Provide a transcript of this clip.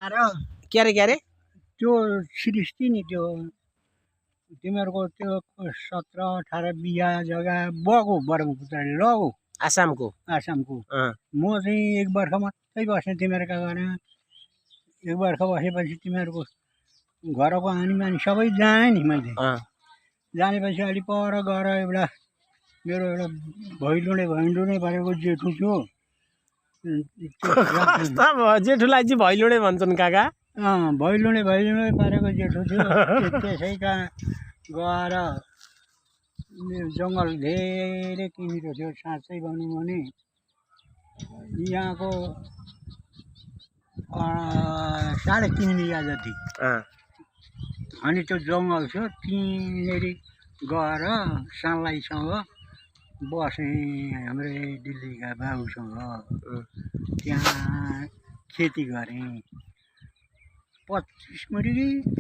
क्यारे त्यो सृष्टि नि त्यो तिमीहरूको त्यो 17-18 बिघा जग्गा बगो ब्रह्मपुत्रले लगो आसामको आसामको म चाहिँ 1 वर्ष मात्रै बसेँ तिमीहरूका घरमा 1 वर्ष बसेपछि तिमीहरूको घरको आनी मानी सबै जाएँ नि मैले जानेपछि अलि पर गएर एउटा मेरो एउटा भैलुने भनेको जेठो थियो जेठुलाई चाहिँ भैलुडे भन्छन् काका भैलुने पारेको जेठो थियो त्यसैका गएर जङ्गल धेरै किमिरो थियो साँच्चै भनौँ भने यहाँको 3.5 बिघा जति अनि त्यो जङ्गल थियो त्यहीँनिर गएर सालैसँग बसेँ हाम्रो दिल्लीका बाबुसँग त्यहाँ खेती गरेँ 25 मुरी